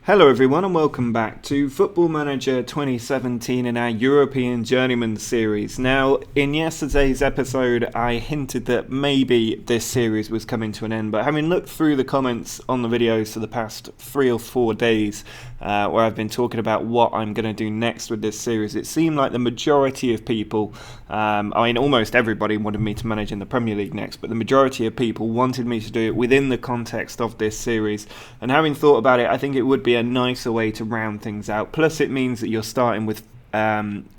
Hello everyone and welcome back to Football Manager 2017 in our European Journeyman series. Now, in yesterday's episode I hinted that maybe this series was coming to an end, but having looked through the comments on the videos for the past 3 or 4 days where I've been talking about what I'm going to do next with this series, it seemed like the majority of people, almost everybody wanted me to manage in the Premier League next, but the majority of people wanted me to do it within the context of this series. And having thought about it, I think it would be a nicer way to round things out. Plus it means that you're starting with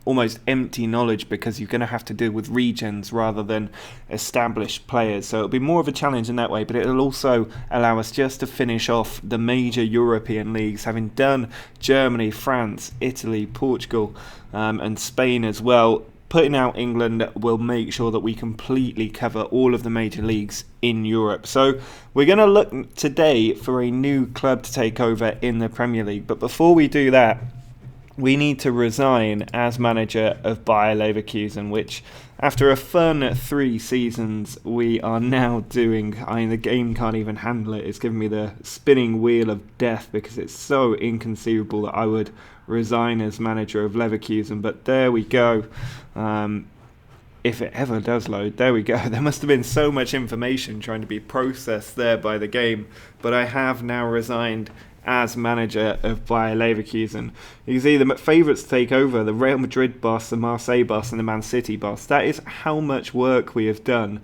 almost empty knowledge, because you're going to have to deal with regens rather than established players, so it'll be more of a challenge in that way, but it'll also allow us just to finish off the major European leagues, having done Germany, France, Italy, Portugal and Spain as well. Putting out England will make sure that we completely cover all of the major leagues in Europe. So we're going to look today for a new club to take over in the Premier League. But before we do that, we need to resign as manager of Bayer Leverkusen, which after a fun 3 seasons we are now doing. The game can't even handle it. It's giving me the spinning wheel of death because it's so inconceivable that I would resign as manager of Leverkusen, but there we go. If it ever does load, there we go. There must have been so much information trying to be processed there by the game, but I have now resigned as manager of Bayer Leverkusen. You can see the favourites to take over: the Real Madrid boss, the Marseille boss and the Man City boss. That is how much work we have done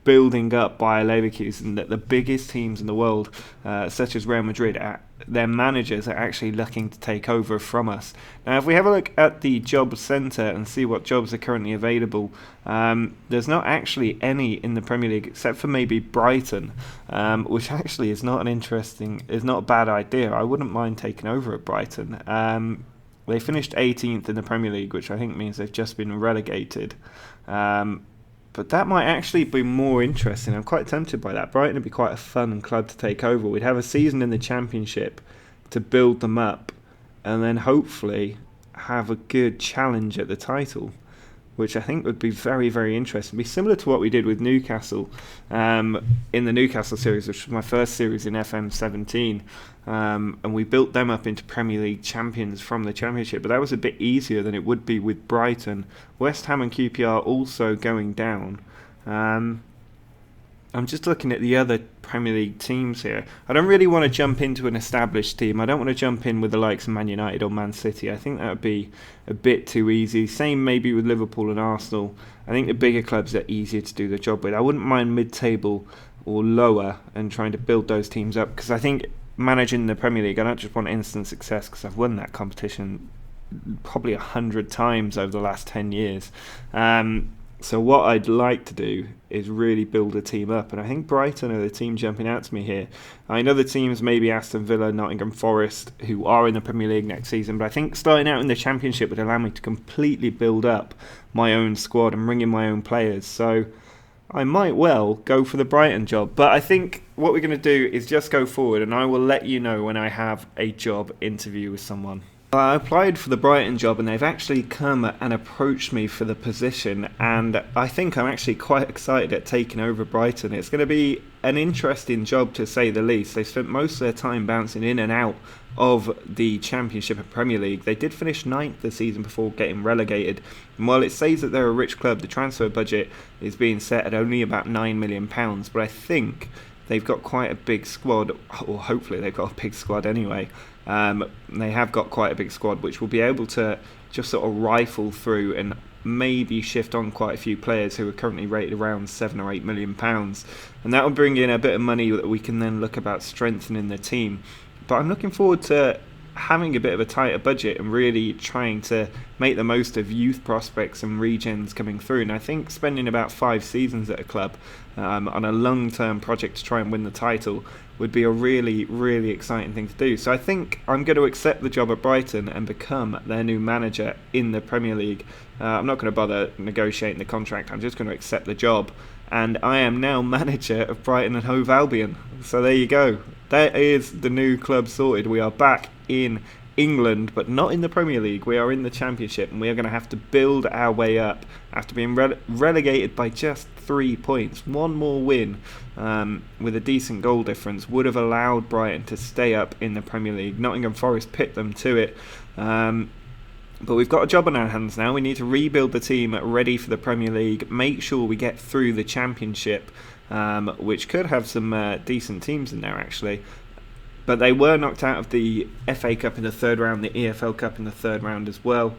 building up Bayer Leverkusen, that the biggest teams in the world, such as Real Madrid, their managers are actually looking to take over from us. Now, if we have a look at the job centre and see what jobs are currently available, there's not actually any in the Premier League except for maybe Brighton, which actually is not a bad idea. I wouldn't mind taking over at Brighton. They finished 18th in the Premier League, which I think means they've just been relegated. But that might actually be more interesting. I'm quite tempted by that. Brighton would be quite a fun club to take over. We'd have a season in the Championship to build them up, and then hopefully have a good challenge at the title, which I think would be very, very interesting. It'd be similar to what we did with Newcastle in the Newcastle series, which was my first series in FM17. And we built them up into Premier League champions from the Championship, but that was a bit easier than it would be with Brighton. West Ham and QPR also going down. I'm just looking at the other Premier League teams here. I don't really want to jump into an established team. I don't want to jump in with the likes of Man United or Man City. I think that would be a bit too easy. Same maybe with Liverpool and Arsenal. I think the bigger clubs are easier to do the job with. I wouldn't mind mid-table or lower and trying to build those teams up, because I think managing the Premier League, I don't just want instant success, because I've won that competition probably 100 times over the last 10 years. So what I'd like to do is really build a team up, and I think Brighton are the team jumping out to me here. I know the teams maybe Aston Villa, Nottingham Forest, who are in the Premier League next season, but I think starting out in the Championship would allow me to completely build up my own squad and bring in my own players. So I might well go for the Brighton job, but I think what we're going to do is just go forward, and I will let you know when I have a job interview with someone. I applied for the Brighton job, and they've actually come and approached me for the position, and I think I'm actually quite excited at taking over Brighton. It's going to be an interesting job, to say the least. They spent most of their time bouncing in and out of the Championship and Premier League. They did finish 9th the season before getting relegated, and while it says that they're a rich club, the transfer budget is being set at only about £9 million, but I think they've got quite a big squad, or hopefully they've got a big squad anyway. They have got quite a big squad, which will be able to just sort of rifle through and maybe shift on quite a few players who are currently rated around £7 or £8 million, and that will bring in a bit of money that we can then look about strengthening the team. But I'm looking forward to having a bit of a tighter budget and really trying to make the most of youth prospects and regens coming through. And I think spending about 5 seasons at a club on a long-term project to try and win the title would be a really, really exciting thing to do. So I think I'm going to accept the job at Brighton and become their new manager in the Premier League. I'm not going to bother negotiating the contract. I'm just going to accept the job. And I am now manager of Brighton and Hove Albion. So there you go. That is the new club sorted. We are back in England, but not in the Premier League. We are in the Championship, and we are going to have to build our way up after being relegated by just 3 points. One more win with a decent goal difference would have allowed Brighton to stay up in the Premier League. Nottingham Forest picked them to it. But we've got a job on our hands now. We need to rebuild the team ready for the Premier League, make sure we get through the Championship, which could have some decent teams in there actually. But they were knocked out of the FA Cup in the third round, the EFL Cup in the third round as well.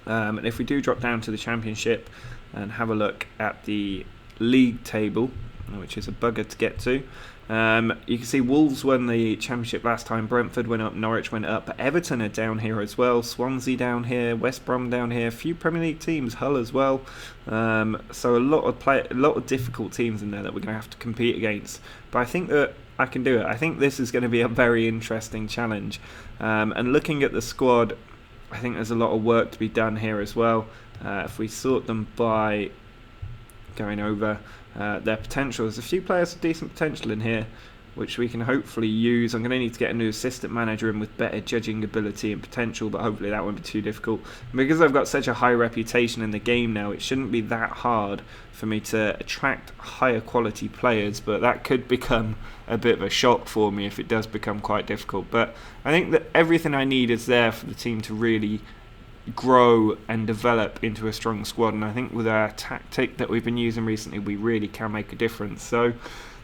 And if we do drop down to the Championship and have a look at the league table, which is a bugger to get to, you can see Wolves won the Championship last time, Brentford went up, Norwich went up, Everton are down here as well, Swansea down here, West Brom down here, a few Premier League teams, Hull as well. So a lot of difficult teams in there that we're going to have to compete against. But I think that I can do it. I think this is going to be a very interesting challenge. And looking at the squad, I think there's a lot of work to be done here as well. If we sort them by going over their potential, there's a few players with decent potential in here which we can hopefully use. I'm going to need to get a new assistant manager in with better judging ability and potential, but hopefully that won't be too difficult. And because I've got such a high reputation in the game now, it shouldn't be that hard for me to attract higher quality players, but that could become a bit of a shock for me if it does become quite difficult. But I think that everything I need is there for the team to really grow and develop into a strong squad, and I think with our tactic that we've been using recently, we really can make a difference. So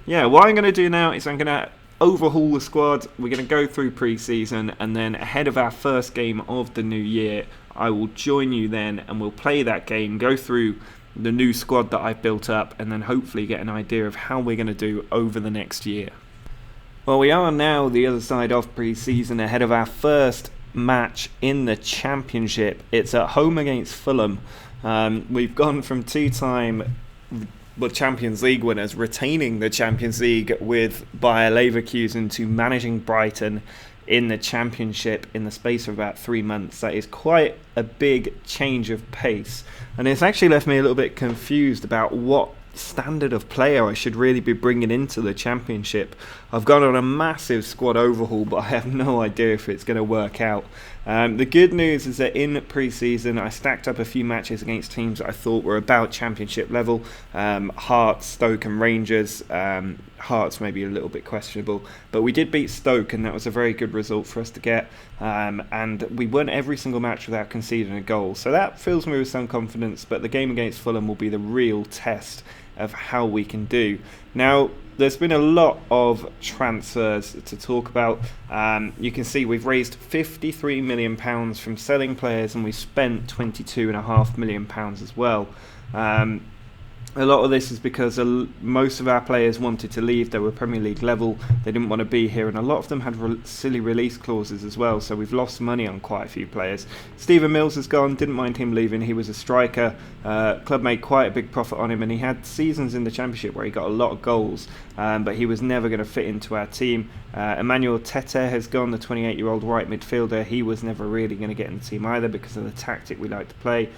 yeah, what I'm going to do now is I'm going to overhaul the squad. We're going to go through pre-season, and then ahead of our first game of the new year, I will join you then and we'll play that game, go through the new squad that I've built up, and then hopefully get an idea of how we're going to do over the next year. Well, we are now the other side of pre-season, ahead of our first match in the Championship. It's at home against Fulham. We've gone from two-time Champions League winners retaining the Champions League with Bayer Leverkusen to managing Brighton in the Championship in the space of about 3 months. That is quite a big change of pace, and it's actually left me a little bit confused about what standard of player I should really be bringing into the Championship. I've gone on a massive squad overhaul, but I have no idea if it's going to work out. The good news is that in pre-season I stacked up a few matches against teams that I thought were about Championship level. Hearts, Stoke and Rangers. Hearts maybe a little bit questionable, but we did beat Stoke, and that was a very good result for us to get. And we won every single match without conceding a goal, so that fills me with some confidence. But the game against Fulham will be the real test of how we can do. Now, there's been a lot of transfers to talk about. You can see we've raised £53 million from selling players, and we spent £22.5 million as well. A lot of this is because most of our players wanted to leave. They were Premier League level, they didn't want to be here, and a lot of them had silly release clauses as well, so we've lost money on quite a few players. Stephen Mills has gone, didn't mind him leaving. He was a striker. Club made quite a big profit on him, and he had seasons in the Championship where he got a lot of goals, but he was never going to fit into our team. Emmanuel Tete has gone, the 28-year-old right midfielder. He was never really going to get in the team either because of the tactic we like to play.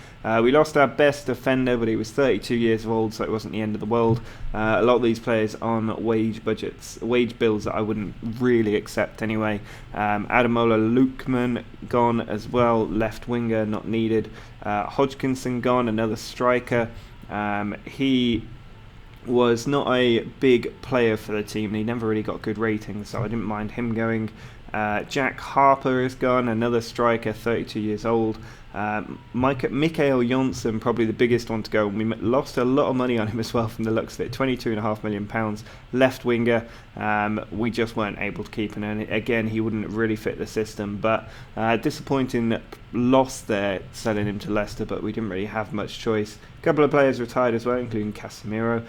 We lost our best defender, but he was 32 years old, so it wasn't the end of the world. A lot of these players on wage bills that I wouldn't really accept anyway. Adamola Lukman gone as well, left winger, not needed. Hodgkinson gone, another striker. He was not a big player for the team, and he never really got good ratings, so I didn't mind him going. Jack Harper is gone, another striker, 32 years old. Mikael Jonsson, probably the biggest one to go. We lost a lot of money on him as well from the looks of it, £22.5 million. Left winger, we just weren't able to keep him, and again he wouldn't really fit the system, but disappointing loss there selling him to Leicester, but we didn't really have much choice. A couple of players retired as well, including Casemiro.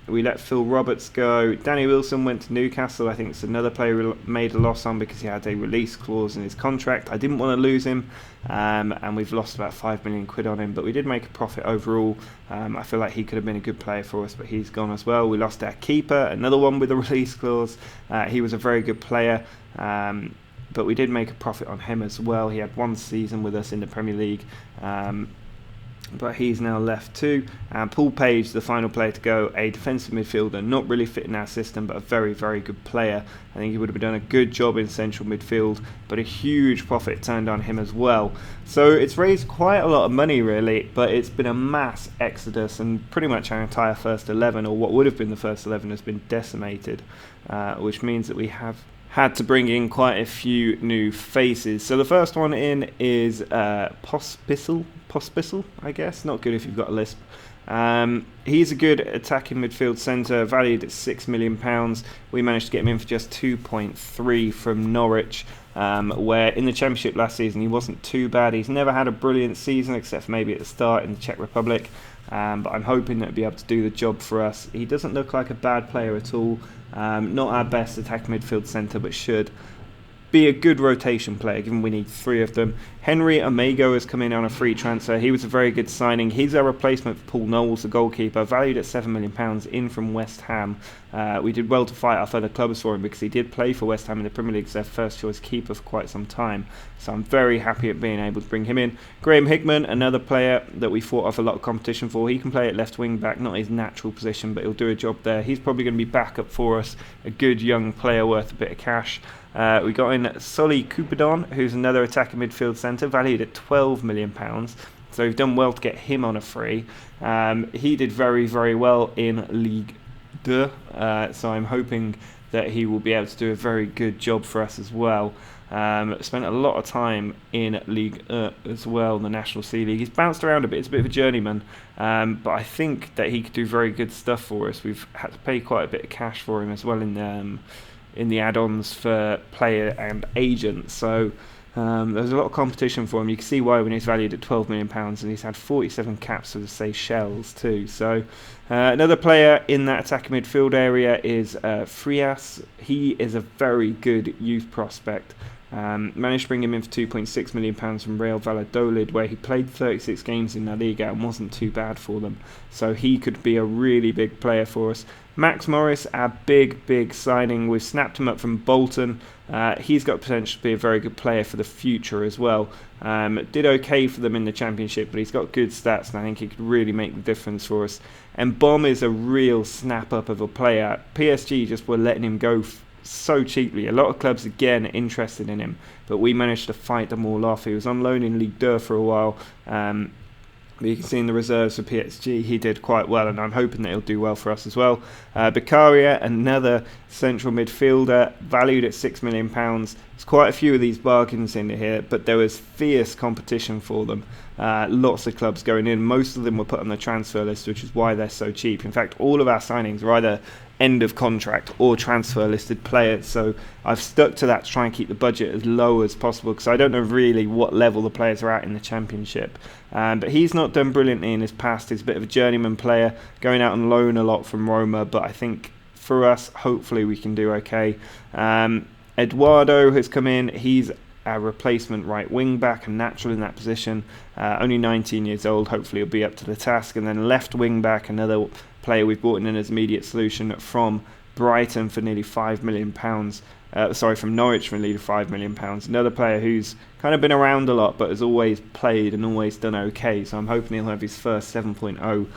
We let Phil Roberts go. Danny Wilson went to Newcastle. I think it's another player we made a loss on because he had a release clause in his contract. I didn't want to lose him, and we've lost about £5 million on him, but we did make a profit overall. I feel like he could have been a good player for us, but he's gone as well. We lost our keeper, another one with a release clause. He was a very good player, but we did make a profit on him as well. He had one season with us in the Premier League. but he's now left too. And Paul Page, the final player to go, a defensive midfielder, not really fitting our system, but a very, very good player. I think he would have done a good job in central midfield, but a huge profit turned on him as well. So it's raised quite a lot of money really, but it's been a mass exodus, and pretty much our entire first 11, or what would have been the first 11, has been decimated, which means that we have had to bring in quite a few new faces. So the first one in is Pospisil, I guess. Not good if you've got a lisp. He's a good attacking midfield centre, valued at £6 million. We managed to get him in for just 2.3 from Norwich, where in the Championship last season he wasn't too bad. He's never had a brilliant season, except for maybe at the start in the Czech Republic. But I'm hoping that he'll be able to do the job for us. He doesn't look like a bad player at all. Not our best attacking midfield centre, but should be a good rotation player, given we need 3 of them. Henry Omego has come in on a free transfer. He was a very good signing. He's our replacement for Paul Knowles, the goalkeeper, valued at £7 million, in from West Ham. We did well to fight off other clubs for him, because he did play for West Ham in the Premier League as their first choice keeper for quite some time. So I'm very happy at being able to bring him in. Graham Hickman, another player that we fought off a lot of competition for. He can play at left wing back, not his natural position, but he'll do a job there. He's probably going to be backup for us, a good young player worth a bit of cash. We got in Solly Coupadon, who's another attacking midfield centre, valued at £12 million. So we've done well to get him on a free. He did very, very well in Ligue 2, so I'm hoping that he will be able to do a very good job for us as well. Spent a lot of time in Ligue 1 as well, the National C League. He's bounced around a bit, it's a bit of a journeyman, but I think that he could do very good stuff for us. We've had to pay quite a bit of cash for him as well in the add-ons for player and agent, so there's a lot of competition for him. You can see why when he's valued at £12 million, and he's had 47 caps for the Seychelles too. So another player in that attacking midfield area is Frias. He is a very good youth prospect. Managed to bring him in for £2.6 million from Real Valladolid, where he played 36 games in La Liga and wasn't too bad for them. So he could be a really big player for us. Max Morris, our big signing. We've snapped him up from Bolton. He's got potential to be a very good player for the future as well. Did okay for them in the Championship, but he's got good stats, and I think he could really make the difference for us. And Bomb is a real snap-up of a player. PSG just were letting him go so cheaply. A lot of clubs again interested in him, but we managed to fight them all off. He was on loan in Ligue 2 for a while. But you can see in the reserves for PSG, he did quite well, and I'm hoping that he'll do well for us as well. Beccaria, another central midfielder, valued at £6 million. There's quite a few of these bargains in here, but there was fierce competition for them. Lots of clubs going in. Most of them were put on the transfer list, which is why they're so cheap. In fact, all of our signings are either end of contract or transfer listed players, so I've stuck to that to try and keep the budget as low as possible, because I don't know really what level the players are at in the Championship. But he's not done brilliantly in his past. He's a bit of a journeyman player, going out on loan a lot from Roma, but I think for us, hopefully we can do okay. Eduardo has come in. He's our replacement right wing back, and natural in that position, only 19 years old. Hopefully he'll be up to the task. And then left wing back, another player we've brought in as immediate solution from Brighton for nearly £5 million. From Norwich for nearly £5 million. Another player who's kind of been around a lot, but has always played and always done okay. So I'm hoping he'll have his first 7.0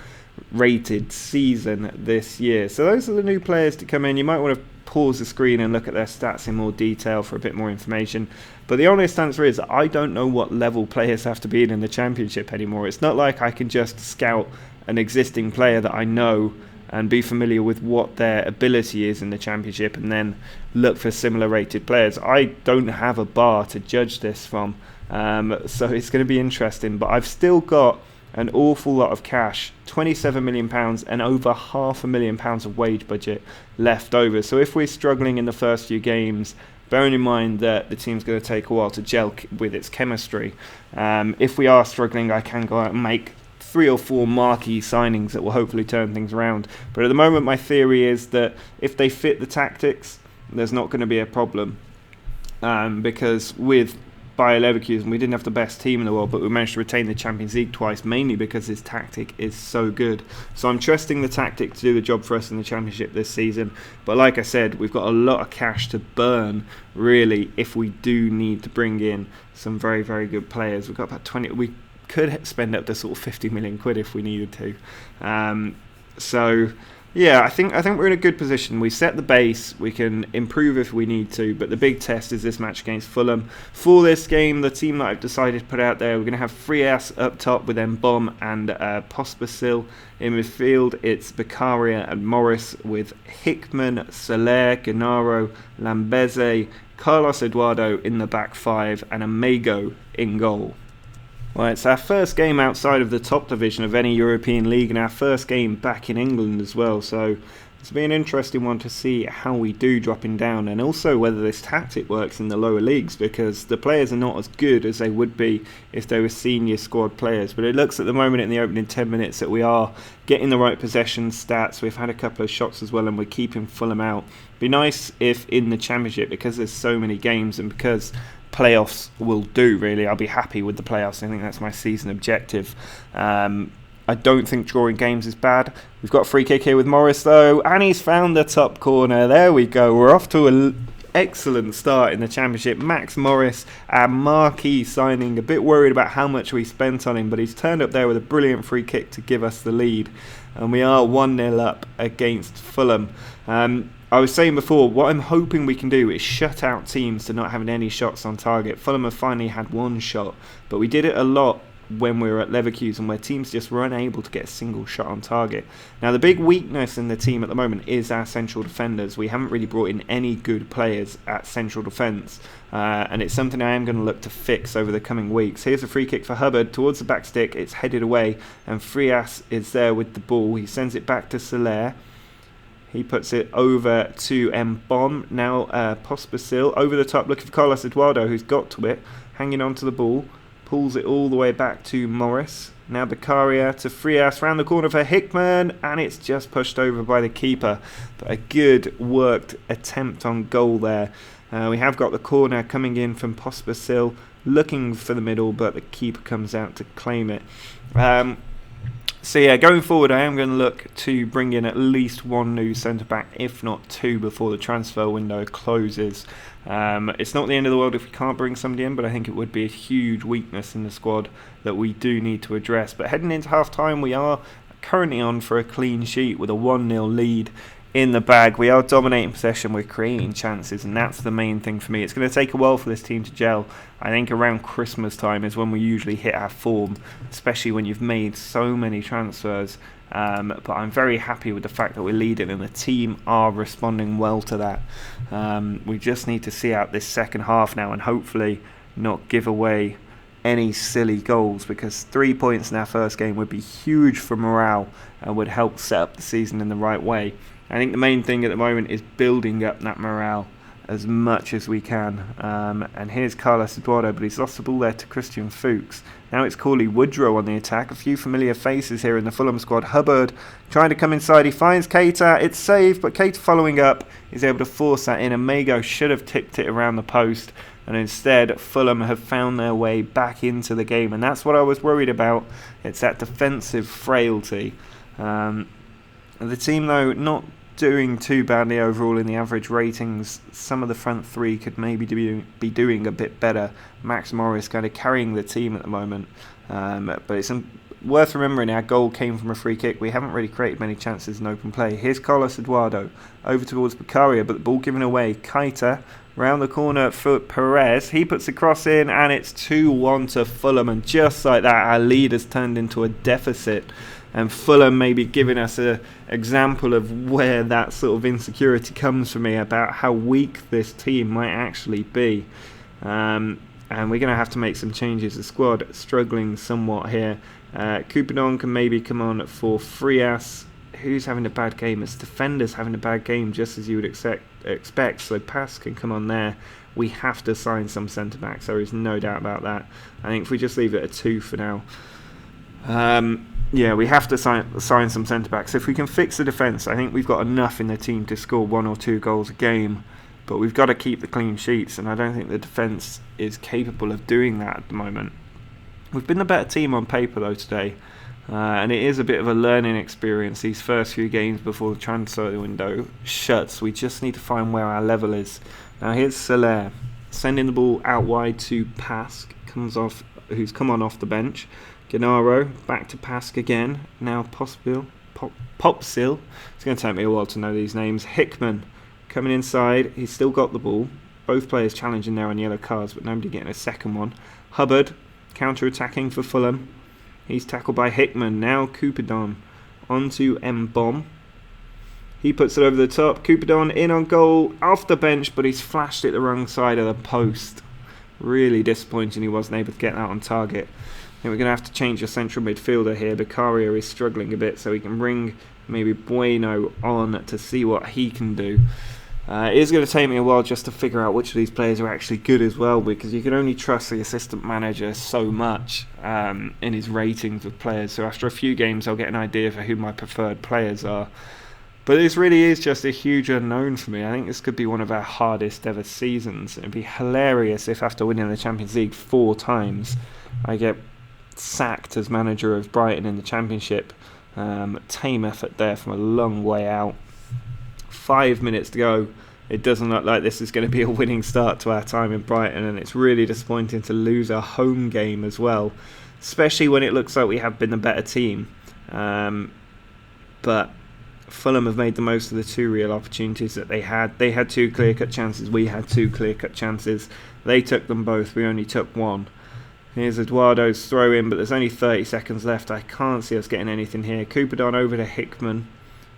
rated season this year. So those are the new players to come in. You might want to pause the screen and look at their stats in more detail for a bit more information. But the honest answer is I don't know what level players have to be in the Championship anymore. It's not like I can just scout an existing player that I know and be familiar with what their ability is in the Championship and then look for similar rated players. I don't have a bar to judge this from, so it's going to be interesting. But I've still got an awful lot of cash, £27 million and over £500,000 of wage budget left over. So if we're struggling in the first few games, bearing in mind that the team's going to take a while to gel with its chemistry, if we are struggling, I can go out and make 3 or 4 marquee signings that will hopefully turn things around. But at the moment, my theory is that if they fit the tactics, there's not going to be a problem, because with Bayer Leverkusen, we didn't have the best team in the world, but we managed to retain the Champions League twice, mainly because his tactic is so good. So I'm trusting the tactic to do the job for us in the Championship this season. But like I said, we've got a lot of cash to burn, really, if we do need to bring in some very, very good players. We've got about 20... We could spend up to sort of 50 million quid if we needed to. So yeah, I think we're in a good position. We set the base, we can improve if we need to, but the big test is this match against Fulham. For this game, the team that I've decided to put out there, we're going to have Frias up top with Mbom and Pospisil. In midfield, it's Beccaria and Morris with Hickman, Soler, Gennaro, Lambeze, Carlos Eduardo in the back five, and Amago in goal. Well, it's our first game outside of the top division of any European league and our first game back in England as well, so it's been an interesting one to see how we do dropping down and also whether this tactic works in the lower leagues, because the players are not as good as they would be if they were senior squad players. But it looks at the moment in the opening 10 minutes that we are getting the right possession stats. We've had a couple of shots as well and we're keeping Fulham out. Be nice if in the Championship, because there's so many games and because playoffs will do, really, I'll be happy with the playoffs. I think that's my season objective. I don't think drawing games is bad. We've got a free kick here with Morris though, and he's found the top corner. There we go. We're off to an excellent start in the Championship. Max Morris, our marquee signing. A bit worried about how much we spent on him, but he's turned up there with a brilliant free kick to give us the lead. And we are 1-0 up against Fulham. I was saying before, what I'm hoping we can do is shut out teams to not having any shots on target. Fulham have finally had one shot, but we did it a lot when we were at Leverkusen, where teams just were unable to get a single shot on target. Now, the big weakness in the team at the moment is our central defenders. We haven't really brought in any good players at central defence, and it's something I am going to look to fix over the coming weeks. Here's a free kick for Hubbard towards the back stick. It's headed away, and Frias is there with the ball. He sends it back to Soler. He puts it over to Mbom. Now Pospisil over the top, looking for Carlos Eduardo, who's got to it, hanging on to the ball. Pulls it all the way back to Morris. Now Beccaria to Frias, round the corner for Hickman, and it's just pushed over by the keeper. But a good worked attempt on goal there. We have got the corner coming in from Pospisil, looking for the middle, but the keeper comes out to claim it. So yeah, going forward, I am going to look to bring in at least one new centre-back, if not two, before the transfer window closes. It's not the end of the world if we can't bring somebody in, but I think it would be a huge weakness in the squad that we do need to address. But heading into half-time, we are currently on for a clean sheet with a 1-0 lead in the bag. We are dominating possession, we're creating chances, and that's the main thing for me. It's going to take a while for this team to gel. I think around Christmas time is when we usually hit our form, especially when you've made so many transfers. But I'm very happy with the fact that we're leading and the team are responding well to that. We just need to see out this second half now and hopefully not give away any silly goals, because 3 points in our first game would be huge for morale and would help set up the season in the right way. I think the main thing at the moment is building up that morale as much as we can. And here's Carlos Eduardo, but he's lost the ball there to Christian Fuchs. Now it's Cauley Woodrow on the attack. A few familiar faces here in the Fulham squad. Hubbard trying to come inside. He finds Keita. It's saved, but Keita following up is able to force that in. Amago should have tipped it around the post. And instead, Fulham have found their way back into the game. And that's what I was worried about. It's that defensive frailty. The team, though, not doing too badly overall in the average ratings. Some of the front three could maybe be doing a bit better. Max Morris kind of carrying the team at the moment. But it's worth remembering our goal came from a free kick. We haven't really created many chances in open play. Here's Carlos Eduardo over towards Beccaria, but the ball given away. Keita round the corner for Perez. He puts the cross in, and it's 2-1 to Fulham. And just like that, our lead has turned into a deficit. And Fulham may be giving us an example of where that sort of insecurity comes from me about how weak this team might actually be. And we're going to have to make some changes. The squad struggling somewhat here. Coupenon can maybe come on for Frias. Who's having a bad game? It's defenders having a bad game, just as you would expect. So Pass can come on there. We have to sign some centre-backs. There is no doubt about that. I think if we just leave it at 2 for now. Yeah, we have to sign some centre-backs. If we can fix the defence, I think we've got enough in the team to score 1 or 2 goals a game. But we've got to keep the clean sheets, and I don't think the defence is capable of doing that at the moment. We've been the better team on paper, though, today. And it is a bit of a learning experience, these first few games before the transfer window shuts. We just need to find where our level is. Now, here's Soler, sending the ball out wide to Pask, who's come on off the bench. Gennaro back to Pask again. Now Popsil. It's going to take me a while to know these names. Hickman coming inside. He's still got the ball. Both players challenging there on yellow cards, but nobody getting a second one. Hubbard counter-attacking for Fulham. He's tackled by Hickman. Now Coupadon onto Mbom. He puts it over the top. Coupadon in on goal off the bench, but he's flashed it the wrong side of the post. Really disappointing he wasn't able to get that on target. I think we're going to have to change the central midfielder here. Beccaria is struggling a bit, so we can bring maybe Bueno on to see what he can do. It is going to take me a while just to figure out which of these players are actually good as well, because you can only trust the assistant manager so much in his ratings of players. So after a few games I'll get an idea for who my preferred players are. But this really is just a huge unknown for me. I think this could be one of our hardest ever seasons. It'd be hilarious if after winning the Champions League 4 times I get sacked as manager of Brighton in the Championship. Tame effort there from a long way out. 5 minutes to go. It doesn't look like this is going to be a winning start to our time in Brighton, and it's really disappointing to lose our home game as well, especially when it looks like we have been the better team. But Fulham have made the most of the 2 real opportunities that they had. They had 2 clear-cut chances. We had 2 clear-cut chances. They took them both. We only took 1. Here's Eduardo's throw in, but there's only 30 seconds left. I can't see us getting anything here. Coupadon over to Hickman.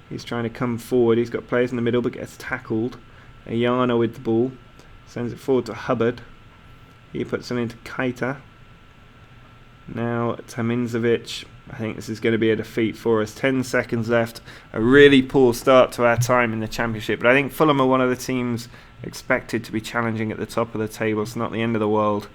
He's trying to come forward. He's got players in the middle, but gets tackled. Ayana with the ball. Sends it forward to Hubbard. He puts it into Keita. Now Taminzovic. I think this is going to be a defeat for us. 10 seconds left. A really poor start to our time in the Championship. But I think Fulham are one of the teams expected to be challenging at the top of the table. It's not the end of the world.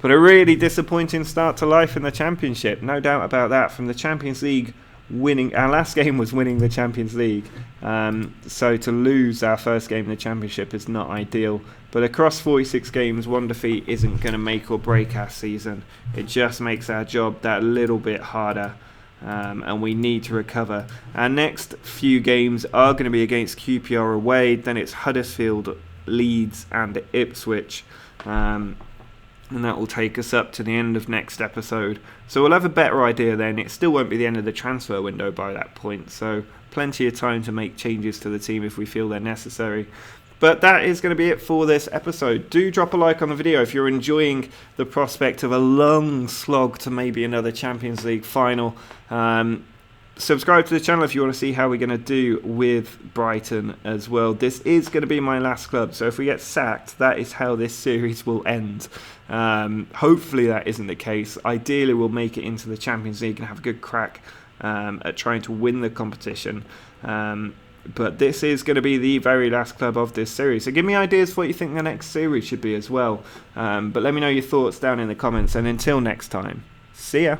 But a really disappointing start to life in the Championship. No doubt about that. From the Champions League winning, our last game was winning the Champions League. So to lose our first game in the Championship is not ideal. But across 46 games, 1 defeat isn't going to make or break our season. It just makes our job that little bit harder. And we need to recover. Our next few games are going to be against QPR away. Then it's Huddersfield, Leeds and Ipswich. And that will take us up to the end of next episode. So we'll have a better idea then. It still won't be the end of the transfer window by that point. So plenty of time to make changes to the team if we feel they're necessary. But that is going to be it for this episode. Do drop a like on the video if you're enjoying the prospect of a long slog to maybe another Champions League final. Subscribe to the channel if you want to see how we're going to do with Brighton as well. This is going to be my last club, so if we get sacked, that is how this series will end. Hopefully that isn't the case. Ideally we'll make it into the Champions League and have a good crack at trying to win the competition. But this is going to be the very last club of this series. So give me ideas for what you think the next series should be as well. But let me know your thoughts down in the comments. And until next time, see ya.